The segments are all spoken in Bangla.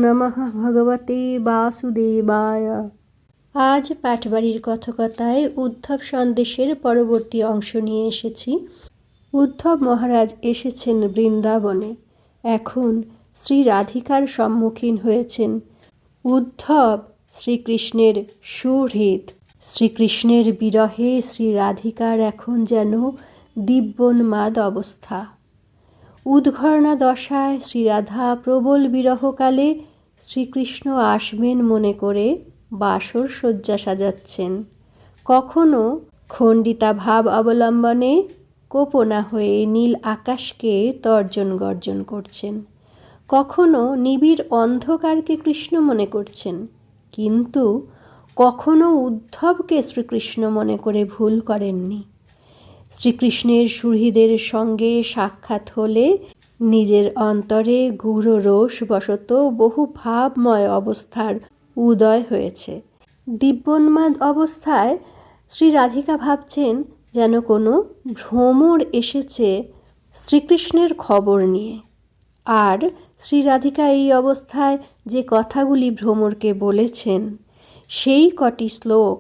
নমঃ ভগবতে বাসুদেবায়। আজ পাঠবাড়ির কথকতায় উদ্ধব সন্দেশের পরবর্তী অংশ নিয়ে এসেছি। উদ্ধব মহারাজ এসেছেন বৃন্দাবনে। এখন শ্রী রাধিকার সম্মুখীন হয়েছেন। উদ্ধব শ্রীকৃষ্ণের সুহৃদ। শ্রীকৃষ্ণের বিরহে শ্রী রাধিকার এখন যেন দিব্যোন্মাদ অবস্থা। উদ্ঘর্ণা দশায় শ্রীরাধা প্রবল বিরহকালে শ্রীকৃষ্ণ আসবেন মনে করে বাসর শয্যা সাজাচ্ছেন। কখনো খণ্ডিতা ভাব অবলম্বনে কোপনা হয়ে নীল আকাশকে তর্জন গর্জন করছেন। কখনো নিবিড় অন্ধকারকে কৃষ্ণ মনে করছেন, কিন্তু কখনো উদ্ধবকে শ্রীকৃষ্ণ মনে করে ভুল করেননি। শ্রীকৃষ্ণের সুহৃদের সঙ্গে সাক্ষাৎ হলে নিজের অন্তরে গূঢ় রোষ বশত বহু ভাবময় অবস্থার উদয় হয়েছে। দিব্যোন্মাদ অবস্থায় শ্রী রাধিকা ভাবছেন যেন কোনো ভ্রমর এসেছে শ্রীকৃষ্ণের খবর নিয়ে। আর শ্রী রাধিকা এই অবস্থায় যে কথাগুলি ভ্রমরকে বলেছেন, সেই কটি শ্লোক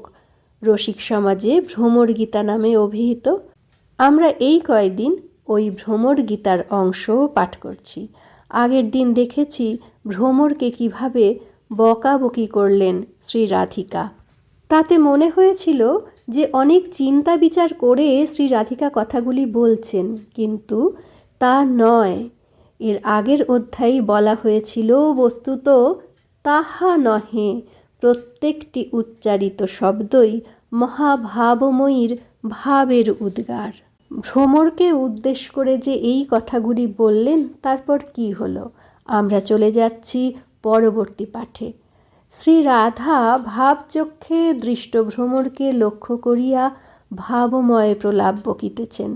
রসিক সমাজে ভ্রমর গীতা নামে অভিহিত। আমরা এই কয়দিন ওই ভ্রমর গীতার অংশ পাঠ করছি। আগের দিন দেখেছি ভ্রমরকে কিভাবে বকাবকি করলেন শ্রী রাধিকা। তাতে মনে হয়েছিল যে অনেক চিন্তা বিচার করে শ্রী রাধিকা কথাগুলি বলছেন, কিন্তু তা নয়। এর আগের অধ্যায়ে বলা হয়েছিল বস্তুত তাহা নহে, প্রত্যেকটি উচ্চারিত শব্দই মহাভাবময়ীর ভাবের উদ্গার। ভ্রমরকে উদ্দেশ্য করে যে এই কথাগুলি বললেন, তারপর কি হলো আমরা চলে যাচ্ছি পরবর্তী পাঠে। শ্রী রাধা ভাবচক্ষে দৃষ্ট ভ্রমরকে লক্ষ্য করিয়া ভাবময় প্রলাপ বকিতেছেন।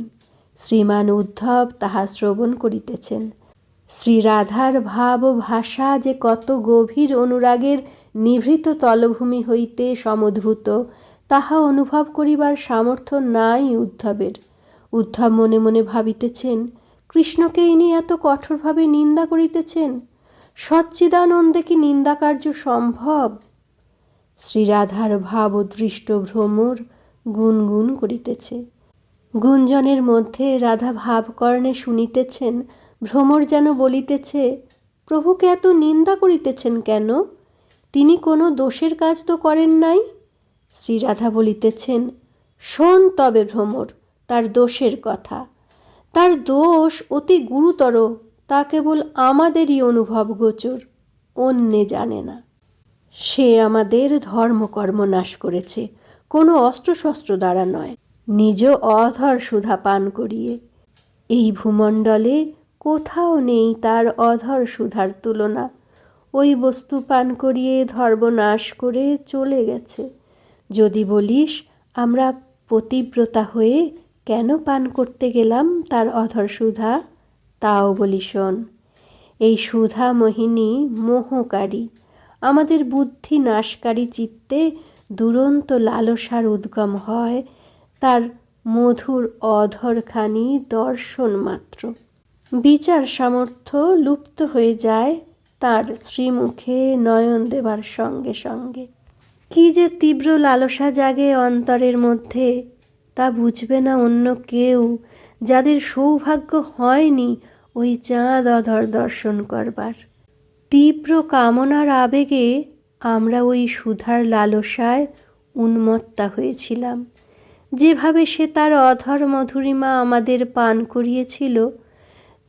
শ্রীমান উদ্ধব তাহা শ্রবণ করিতেছেন। শ্রী রাধার ভাব ভাষা যে কত গভীর অনুরাগের নিভৃত তলভূমি হইতে সমুদ্ভূত, তাহা অনুভব করিবার সামর্থ্য নাই উদ্ধবের। উদ্ধব মনে মনে ভাবিতেছেন, কৃষ্ণকে ইনি এত কঠোরভাবে নিন্দা করিতেছেন, সচ্চিদানন্দে কি নিন্দাকার্য সম্ভব? শ্রীরাধার ভাবদৃষ্ট ভ্রমর গুনগুন করিতেছে। গুঞ্জনের মধ্যে রাধা ভাবকর্ণে শুনিতেছেন, ভ্রমর যেন বলিতেছে, প্রভুকে এত নিন্দা করিতেছেন কেন? তিনি কোনো দোষের কাজ তো করেন নাই। শ্রীরাধা বলিতেছেন, শোন তবে ভ্রমর তার দোষের কথা। তার দোষ অতি গুরুতর, তা কেবল আমাদেরই অনুভব গোচর, অন্যে জানে না। সে আমাদের ধর্মকর্ম নাশ করেছে, কোনো অস্ত্রশস্ত্র দ্বারা নয়, নিজ অধর সুধা পান করিয়ে। এই ভূমণ্ডলে কোথাও নেই তার অধর সুধার তুলনা। ওই বস্তু পান করিয়ে ধর্ম নাশ করে চলে গেছে। যদি বলিস আমরা পতিব্রতা হয়ে কেন পান করতে গেলাম তার অধর সুধা, তাও বলি শোন। এই সুধা মোহিনী মোহকারী, আমাদের বুদ্ধি নাশকারী চিত্তে দুরন্ত লালসার উদ্গম হয় তার মধুর অধরখানি দর্শন মাত্র। বিচার সামর্থ্য লুপ্ত হয়ে যায় তার শ্রীমুখে নয়ন দেবার সঙ্গে সঙ্গে। কি যে তীব্র লালসা জাগে অন্তরের মধ্যে, তা বুঝবে না অন্য কেউ, যাদের সৌভাগ্য হয়নি ওই চাঁদ অধর দর্শন করবার। তীব্র কামনার আবেগে আমরা ওই সুধার লালসায় উন্মত্তা হয়েছিলাম। যেভাবে সে তার অধর মধুরিমা আমাদের পান করিয়েছিল,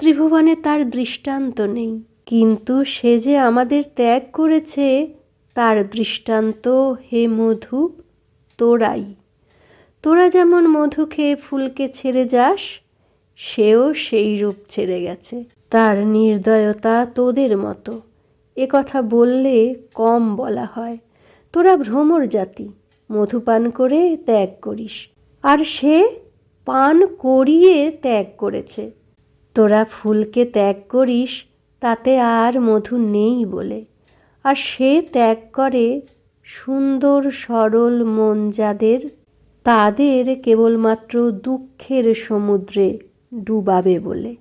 ত্রিভুবনে তার দৃষ্টান্ত নেই। কিন্তু সে যে আমাদের ত্যাগ করেছে, তার দৃষ্টান্ত হে মধু তোরাই। তোরা যেমন মধু খেয়ে ফুলকে ছেড়ে যাস, সেও সেই রূপ ছেড়ে গেছে। তার নির্দয়তা তোদের মতো, এ কথা বললে কম বলা হয়। তোরা ভ্রমর জাতি, মধু পান করে ত্যাগ করিস, আর সে পান করিয়ে ত্যাগ করেছে। তোরা ফুলকে ত্যাগ করিস তাতে আর মধু নেই বলে, আর সে ত্যাগ করে সুন্দর সরল মন যাদের, তাদের কেবলমাত্র দুঃখের সমুদ্রে ডুবাবে বলে।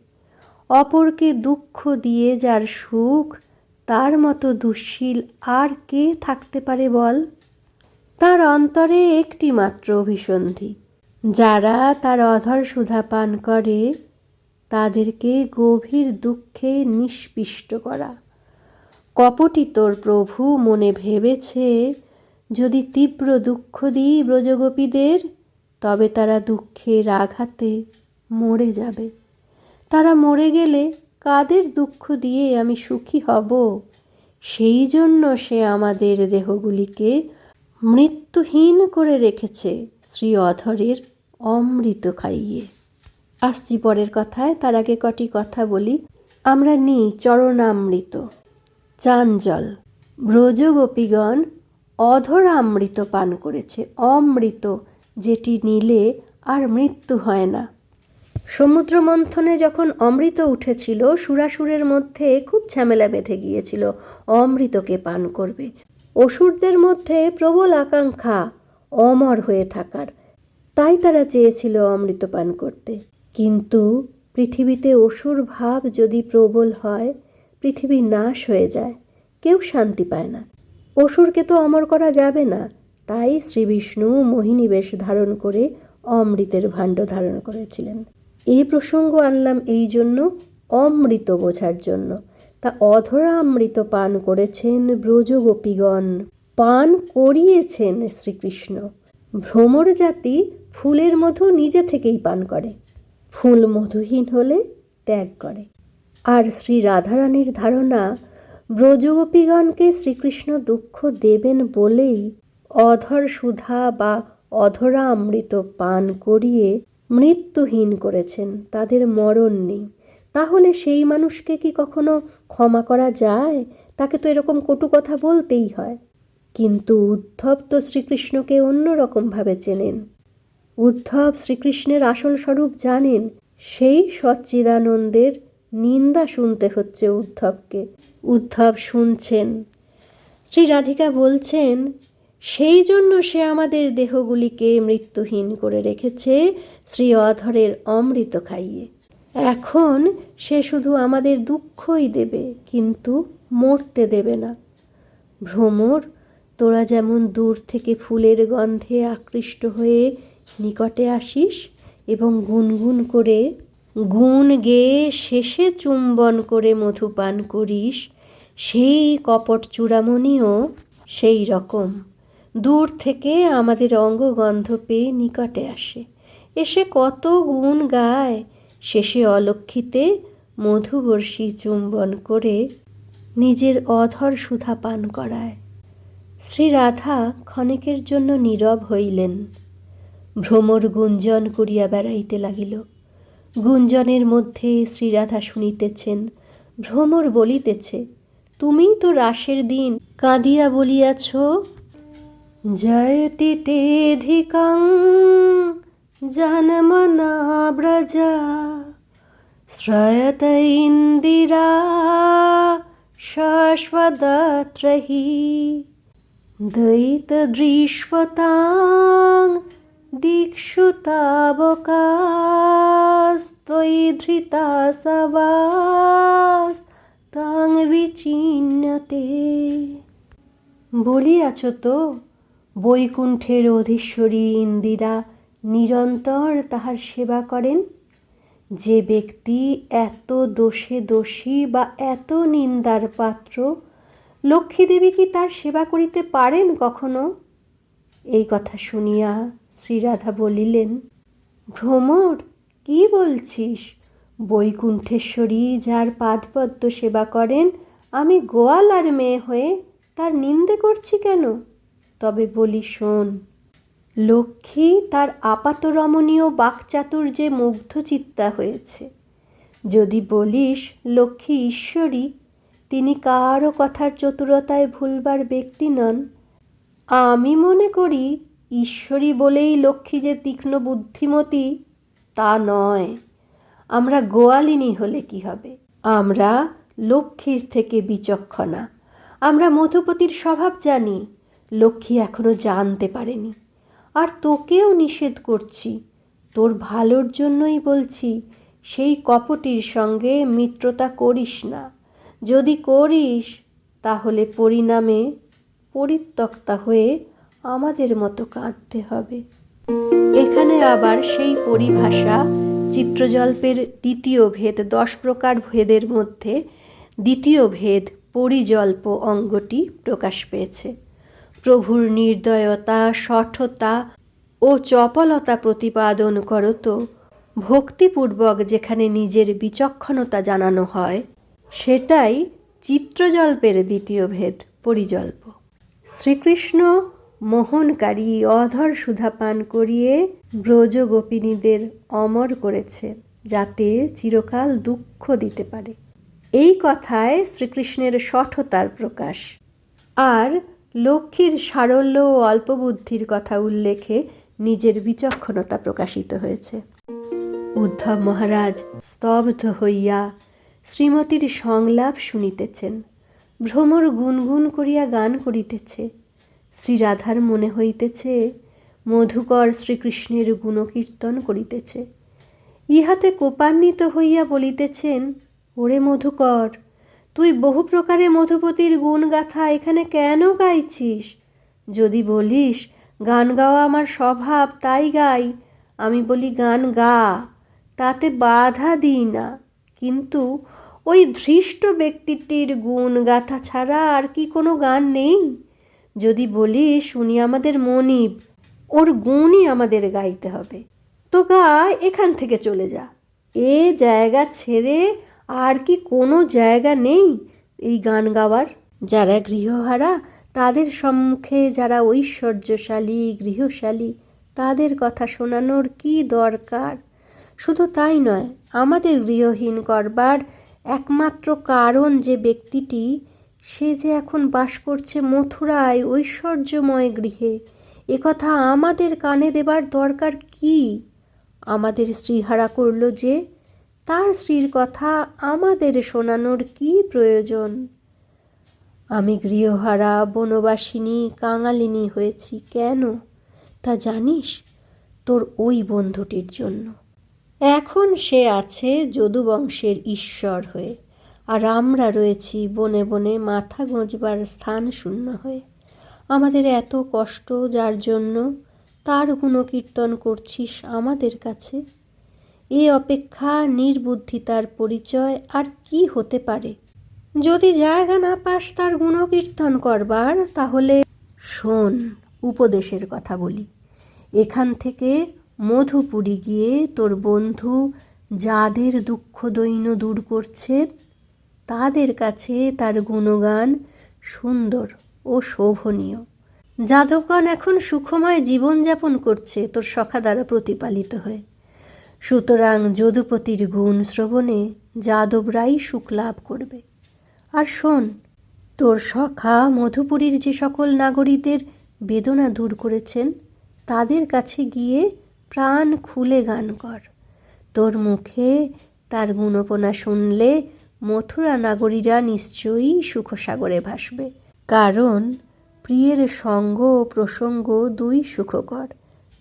অপরকে দুঃখ দিয়ে যার সুখ, তার মতো দুঃশীল আর কে থাকতে পারে বল? তার অন্তরে একটি মাত্র অভিসন্ধি, যারা তার অধর সুধা পান করে তাদেরকে গভীর দুঃখে নিষ্পিষ্ট করা। কপটি তোর প্রভু মনে ভেবেছে, যদি তীব্র দুঃখ দিই ব্রজগোপীদের, তবে তারা দুঃখের আঘাতে মরে যাবে। তারা মরে গেলে কাদের দুঃখ দিয়ে আমি সুখী হব? সেই জন্য সে আমাদের দেহগুলিকে মৃত্যুহীন করে রেখেছে শ্রী অধরের অমৃত খাইয়ে। আসছি পরের কথায়, তার আগে কটি কথা বলি। আমরা নিই চরণামৃত, চাঞ্জল। ব্রজগোপীগণ অধরামৃত পান করেছে, অমৃত যেটি নিলে আর মৃত্যু হয় না। সমুদ্র মন্থনে যখন অমৃত উঠেছিল, সুরাসুরের মধ্যে খুব ঝামেলা বেঁধে গিয়েছিল অমৃতকে পান করবে। অসুরদের মধ্যে প্রবল আকাঙ্ক্ষা অমর হয়ে থাকার, তাই তারা চেয়েছিল অমৃত পান করতে। কিন্তু পৃথিবীতে অসুর ভাব যদি প্রবল হয়, পৃথিবী নাশ হয়ে যায়, কেউ শান্তি পায় না। অসুরকে তো অমর করা যাবে না, তাই শ্রী বিষ্ণু মোহিনী বেশ ধারণ করে অমৃতের ভাণ্ড ধারণ করেছিলেন। এই প্রসঙ্গ আনলাম এই জন্য, অমৃত বোঝার জন্য। তা অধরা অমৃত পান করেছেন ব্রজগোপীগণ, পান করিয়েছেন শ্রীকৃষ্ণ। ভ্রমর জাতি ফুলের মধু নিজে থেকেই পান করে, ফুল মধুহীন হলে ত্যাগ করে। আর শ্রী রাধারানীর ধারণা, ব্রজগোপীগণকে শ্রীকৃষ্ণ দুঃখ দেবেন বলেই অধর সুধা বা অধরা অমৃত পান করিয়ে মৃত্যুহীন করেছেন, তাদের মরণ নেই। তাহলে সেই মানুষকে কি কখনো ক্ষমা করা যায়? তাকে তো এরকম কটু কথা বলতেই হয়। কিন্তু উদ্ধব তো শ্রীকৃষ্ণকে অন্যরকমভাবে চেনেন। উদ্ধব শ্রীকৃষ্ণের আসল স্বরূপ জানেন। সেই সচ্চিদানন্দের নিন্দা শুনতে হচ্ছে উদ্ধবকে। উদ্ধব শুনছেন। শ্রী রাধিকা বলছেন, সেই জন্য সে আমাদের দেহগুলিকে মৃত্যুহীন করে রেখেছে শ্রী অধরের অমৃত খাইয়ে। এখন সে শুধু আমাদের দুঃখই দেবে, কিন্তু মরতে দেবে না। ভ্রমর, তোরা যেমন দূর থেকে ফুলের গন্ধে আকৃষ্ট হয়ে নিকটে আসিস এবং গুনগুন করে গুণ গেয়ে শেষে চুম্বন করে মধুপান করিস, সেই কপট চূড়ামণিও সেই রকম দূর থেকে আমাদের অঙ্গগন্ধ পেয়ে নিকটে আসে, এসে কত গুণ গায়, শেষে অলক্ষিতে মধুবর্ষী চুম্বন করে নিজের অধর সুধা পান করায়। শ্রী রাধা ক্ষণিকের জন্য নীরব হইলেন। ভ্রমর গুঞ্জন করিয়া বেড়াইতে লাগিল। গুঞ্জনের মধ্যে শ্রীরাধা শুনিতেছেন, ভ্রমর বলিতেছে, তুমি তো রাসের দিন কাঁদিয়া বলিয়াছ, জয়তি তেধিকং জনমনা ব্রজা শ্রয়ত ইন্দিরা শাশ্বদত্রহি দয়িত দৃশ্বতাং দীক্ষুতাবকাস্ত্বয়ি ধৃতা সবাস তাং বিচিন্যতে। বলিয়াছ তো, বৈকুণ্ঠের অধীশ্বরী ইন্দিরা নিরন্তর তাহার সেবা করেন। যে ব্যক্তি এত দোষে দোষী বা এত নিন্দার পাত্র, লক্ষ্মীদেবী কি তার সেবা করিতে পারেন কখনো? এই কথা শুনিয়া শ্রীরাধা বলিলেন, ভ্রমর, কি বলছিস? বৈকুণ্ঠেশ্বরী যার পাদপদ্ম সেবা করেন, আমি গোয়ালার মেয়ে হয়ে তার নিন্দে করছি কেন? তবে বলি শোন, লক্ষ্মী তার আপাত রমণীয় বাকচাতুর্যে মুগ্ধচিত্তা হয়েছে। যদি বলিস লক্ষ্মী ঈশ্বরী, তিনি কারও কথার চতুরতায় ভুলবার ব্যক্তি নন। আমি মনে করি ঈশ্বরী বলেই লক্ষ্মী যে তীক্ষ্ণ বুদ্ধিমতী তা নয়। আমরা গোয়ালিনী হলে কি হবে? আমরা লক্ষ্মীর থেকে বিচক্ষণা। আমরা মধুপতির স্বভাব জানি, লক্ষ্মী এখনো জানতে পারেনি। আর তোকেও নিষেধ করছি, তোর ভালোর জন্যই বলছি, সেই কপটির সঙ্গে মিত্রতা করিস না। যদি করিস তাহলে পরিণামে পরিত্যক্তা হয়ে আমাদের মতো কাঁদতে হবে। এখানে আবার সেই পরিভাষা চিত্রজল্পের দ্বিতীয় ভেদ, 10 প্রকার ভেদের মধ্যে দ্বিতীয় ভেদ পরিজল্প অঙ্গটি প্রকাশ পেয়েছে। প্রভুর নির্দয়তা, শঠতা ও চপলতা প্রতিপাদন করত ভক্তিপূর্বক যেখানে নিজের বিচক্ষণতা জানানো হয়, সেটাই চিত্রজল্পের দ্বিতীয় ভেদ পরিজল্প। শ্রীকৃষ্ণ মোহনকারী অধর সুধাপান করিয়ে ব্রজ গোপিনীদের অমর করেছে, যাতে চিরকাল দুঃখ দিতে পারে। এই কথায় শ্রীকৃষ্ণের শঠতার প্রকাশ। আর লক্ষ্মীর সারল্য ও অল্পবুদ্ধির কথা উল্লেখে নিজের বিচক্ষণতা প্রকাশিত হয়েছে। উদ্ধব মহারাজ স্তব্ধ হইয়া শ্রীমতীর সংলাপ শুনিতেছেন। ভ্রমর গুনগুন করিয়া গান করিতেছে। শ্রীরাধার মনে হইতেছে মধুকর শ্রীকৃষ্ণের গুণকীর্তন করিতেছে। ইহাতে কোপান্বিত হইয়া বলিতেছেন, ওরে মধুকর, তুই বহু প্রকারে মধুপতির গুণ গাথা এখানে কেন গাইছিস? যদি বলিস গান গাওয়া আমার স্বভাব, তাই গাই। আমি বলি গান গা, তাতে বাধা দিই না। কিন্তু ওই ধৃষ্ট ব্যক্তিটির গুণ গাথা ছাড়া আর কি কোনো গান নেই? যদি বলিস উনি আমাদের মনিব, ওর গুণই আমাদের গাইতে হবে, তো গা, এখান থেকে চলে যা। এ জায়গা ছেড়ে আর কি কোনো জায়গা নেই এই গান গাওয়ার? যারা গৃহহারা তাদের সম্মুখে যারা ঐশ্বর্যশালী গৃহশালী, তাদের কথা শোনানোর কি দরকার? শুধু তাই নয়, আমাদের গৃহহীন করবার একমাত্র কারণ যে ব্যক্তিটি, সে যে এখন বাস করছে মথুরায় ঐশ্বর্যময় গৃহে, একথা আমাদের কানে দেবার দরকার কি? আমাদের স্ত্রীহারা করল যে, তার স্ত্রীর কথা আমাদের শোনানোর কি প্রয়োজন? আমি গৃহহারা বনবাসিনী কাঙালিনী হয়েছি কেন তা জানিস? তোর ওই বন্ধুটির জন্য। এখন সে আছে যদুবংশের ঈশ্বর হয়ে, আর আমরা রয়েছি বনে বনে মাথা গোঁজবার স্থান শূন্য হয়ে। আমাদের এত কষ্ট যার জন্য, তার গুণকীর্তন করছিস আমাদের কাছে? এ অপেক্ষা নির্বুদ্ধিতার পরিচয় আর কি হতে পারে? যদি জায়গা না পাস তার গুণকীর্তন করবার, তাহলে শোন, উপদেশের কথা বলি। এখান থেকে মধুপুরী গিয়ে তোর বন্ধু যাদের দুঃখ দৈন্য দূর করছে, তাদের কাছে তার গুণগান সুন্দর ও শোভনীয়। যাদবগণ এখন সুখময় জীবনযাপন করছে তোর সখা দ্বারা প্রতিপালিত হয়ে। সুতরাং যদুপতির গুণ শ্রবণে যাদবরাই সুখ লাভ করবে। আর শোন, তোর সখা মধুপুরীর যে সকল নাগরীদের বেদনা দূর করেছেন, তাদের কাছে গিয়ে প্রাণ খুলে গান কর। তোর মুখে তার গুণপনা শুনলে মথুরা নাগরীরা নিশ্চয়ই সুখসাগরে ভাসবে। কারণ প্রিয়ের সঙ্গ ও প্রসঙ্গ দুই সুখকর,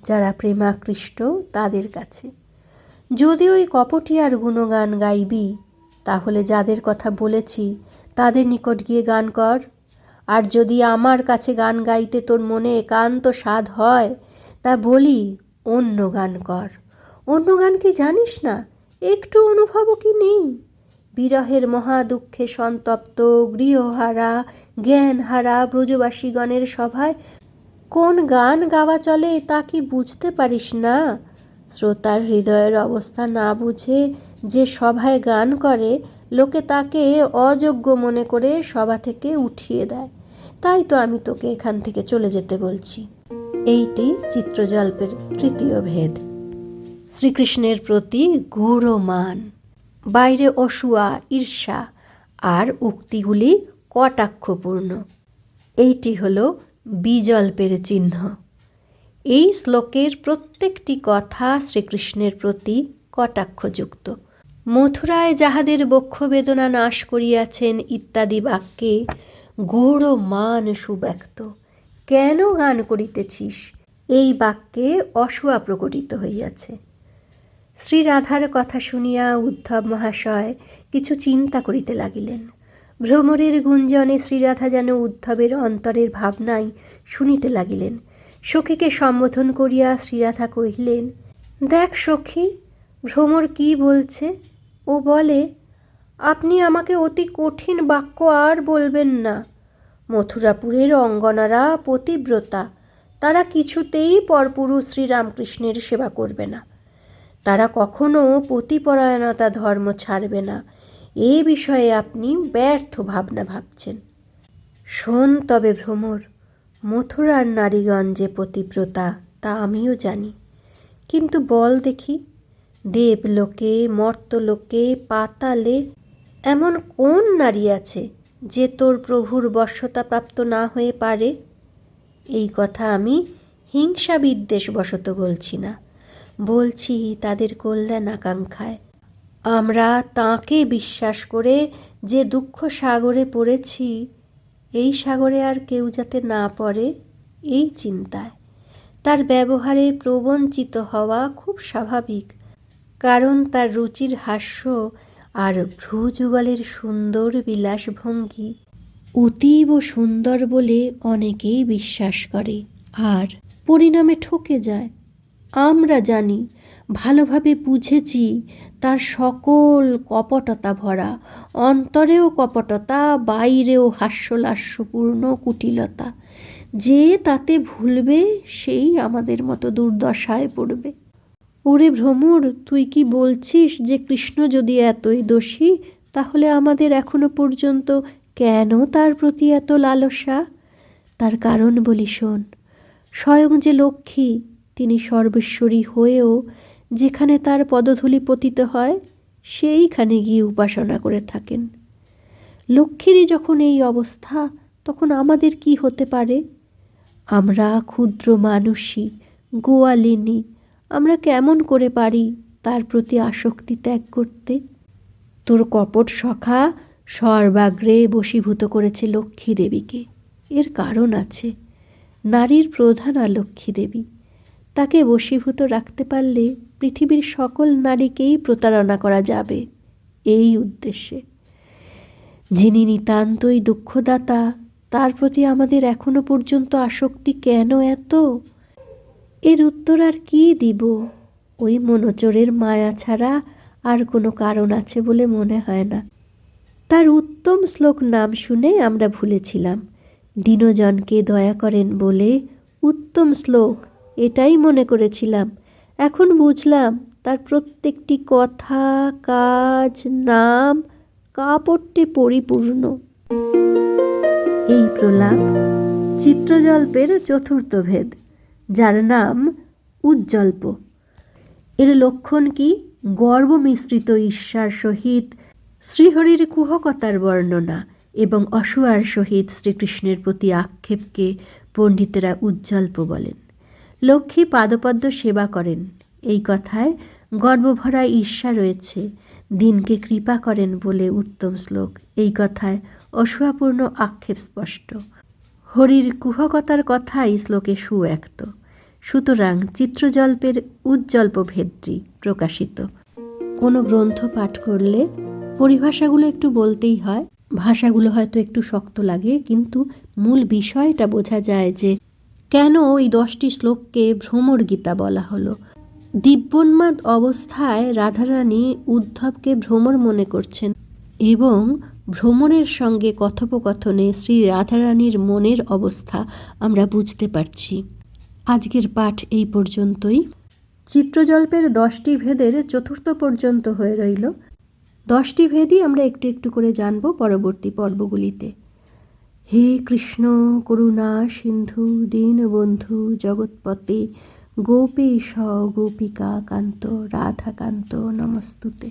যারা প্রেমাকৃষ্ট তাদের কাছে। যদি ওই কপটিয়ার গুণগান গাইবি, তাহলে যাদের কথা বলেছি তাদের নিকট গিয়ে গান কর। আর যদি আমার কাছে গান গাইতে তোর মনে একান্ত স্বাদ হয়, তা বলি অন্য গান কর। অন্য গান কি জানিস না? একটু অনুভবও কি নেই? বিরহের মহা দুঃখে সন্তপ্ত গৃহহারা জ্ঞানহারা ব্রজবাসীগণের সভায় কোন গান গাওয়া চলে তা কি বুঝতে পারিস না? শ্রোতার হৃদয়ের অবস্থা না বুঝে যে সভায় গান করে, লোকে তাকে অযোগ্য মনে করে সভা থেকে উঠিয়ে দেয়। তাই তো আমি তোকে এখান থেকে চলে যেতে বলছি। এইটি চিত্রজল্পের তৃতীয় ভেদ। শ্রীকৃষ্ণের প্রতি গূঢ় মান, বাইরে অসূয়া ঈর্ষা, আর উক্তিগুলি কটাক্ষপূর্ণ। এইটি হলো বিজল্পের চিহ্ন। এই শ্লোকের প্রত্যেকটি কথা শ্রীকৃষ্ণের প্রতি কটাক্ষযুক্ত। মথুরায় যাহাদের বক্ষ বেদনা নাশ করিয়াছেন ইত্যাদি বাক্যে গূঢ় মান সুব্যক্ত। কেন গান করিতেছিস? এই বাক্যে অসূয়া প্রকটিত হইয়াছে। শ্রীরাধার কথা শুনিয়া উদ্ধব মহাশয় কিছু চিন্তা করিতে লাগিলেন। ভ্রমরের গুঞ্জনে শ্রীরাধা যেন উদ্ধবের অন্তরের ভাবনাই শুনিতে লাগিলেন। সখীকে সম্বোধন করিয়া শ্রীরাধা কহিলেন, দেখ সখী, ভ্রমর কি বলছে। ও বলে, আপনি আমাকে অতি কঠিন বাক্য আর বলবেন না। মথুরাপুরের অঙ্গনারা পতিব্রতা, তারা কিছুতেই পরপুরুষ শ্রীরামকৃষ্ণের সেবা করবে না। তারা কখনো পতিপরায়ণতা ধর্ম ছাড়বে না। এ বিষয়ে আপনি ব্যর্থ ভাবনা ভাবছেন। শোন তবে ভ্রমর, মথুরার নারীগণ যে পতিব্রতা তা আমিও জানি, কিন্তু বল দেখি, দেবলোকে, মর্তলোকে, পাতালে এমন কোন নারী আছে যে তোর প্রভুর বশ্যতাপ্রাপ্ত না হয়ে পারে? এই কথা আমি হিংসা বিদ্বেষবশত বলছি না, বলছি তাদের কল্যাণ আকাঙ্ক্ষায়। আমরা তাঁকে বিশ্বাস করে যে দুঃখ সাগরে পড়েছি, এই সাগরে আর কেউ যাতে না পড়ে এই চিন্তায়। তার ব্যবহারে প্রবঞ্চিত হওয়া খুব স্বাভাবিক, কারণ তার রুচির হাস্য আর ভ্রুযুগলের সুন্দর বিলাসভঙ্গি অতীব সুন্দর বলে অনেকেই বিশ্বাস করে আর পরিণামে ঠকে যায়। আমরা জানি, ভালোভাবে বুঝেছি, তার সকল কপটতা ভরা, অন্তরেও কপটতা, বাইরেও হাস্যলাস্যপূর্ণ কুটিলতা। যে তাতে ভুলবে সেই আমাদের মতো দুর্দশায় পড়বে। ওরে ভ্রমর, তুই কি বলছিস যে কৃষ্ণ যদি এতই দোষী, তাহলে আমাদের এখনো পর্যন্ত কেন তার প্রতি এত লালসা? তার কারণ বলি শোন। স্বয়ং যে লক্ষ্মী, তিনি সর্বেশ্বরী হয়েও যেখানে তার পদধূলি পতিত হয় সেইখানে গিয়ে উপাসনা করে থাকেন। লক্ষ্মীরই যখন এই অবস্থা, তখন আমাদের কি হতে পারে? আমরা ক্ষুদ্র মানুষই, গোয়ালিনী, আমরা কেমন করে পারি তার প্রতি আসক্তি ত্যাগ করতে? তোর কপট সখা সর্বাগ্রে বশীভূত করেছে লক্ষ্মী দেবীকে। এর কারণ আছে। নারীর প্রধানা লক্ষ্মী দেবী। তাকে বশীভূত রাখতে পারলে পৃথিবীর সকল নারীকেই প্রতারণা করা যাবে এই উদ্দেশ্যে। যিনি নিতান্তই দুঃখদাতা, তার প্রতি আমাদের এখনো পর্যন্ত আসক্তি কেন এত? এর উত্তর আর কি দিব? ওই মনোচরের মায়া ছাড়া আর কোনো কারণ আছে বলে মনে হয় না। তার উত্তম শ্লোক নাম শুনে আমরা ভুলেছিলাম। দীনজনকে দয়া করেন বলে উত্তম শ্লোক, এটাই মনে করেছিলাম। এখন বুঝলাম তার প্রত্যেকটি কথা, কাজ, নাম কাপট্যে পরিপূর্ণ। এই প্রলাপ চিত্রজল্পের চতুর্থ ভেদ, যার নাম উজ্জল্প। এর লক্ষণ কি? গর্ব মিশ্রিত ঈর্ষার সহিত শ্রীহরির কুহকতার বর্ণনা এবং অসূয়ার সহিত শ্রীকৃষ্ণের প্রতি আক্ষেপকে পণ্ডিতেরা উজ্জল্প বলেন। লক্ষ্মী পাদপদ্ম সেবা করেন, এই কথায় গর্বভরা ঈর্ষা রয়েছে। দিনকে কৃপা করেন বলে উত্তম শ্লোক, এই কথায় অসূয়াপূর্ণ আক্ষেপ স্পষ্ট। হরির কুহকতার কথাই শ্লোকে সুব্যক্ত। সুতরাং চিত্রজল্পের উজ্জল্প ভেদটি প্রকাশিত। কোনো গ্রন্থ পাঠ করলে পরিভাষাগুলো একটু বলতেই হয়। ভাষাগুলো হয়তো একটু শক্ত লাগে, কিন্তু মূল বিষয়টা বোঝা যায় যে কেন ওই 10টি শ্লোককে ভ্রমর গীতা বলা হলো। দিব্যোন্মাদ অবস্থায় রাধারানী উদ্ধবকে ভ্রমর মনে করছেন এবং ভ্রমরের সঙ্গে কথোপকথনে শ্রী রাধারানীর মনের অবস্থা আমরা বুঝতে পারছি। আজকের পাঠ এই পর্যন্তই। চিত্রজল্পের 10টি ভেদের চতুর্থ পর্যন্ত হয়ে রইল। 10টি ভেদই আমরা একটু একটু করে জানব পরবর্তী পর্বগুলিতে। হে কৃষ্ণ করুণা সিন্ধু দীনবন্ধু জগৎপতে গোপেশ গোপিকা কান্ত রাধাকান্ত নমস্তুতে।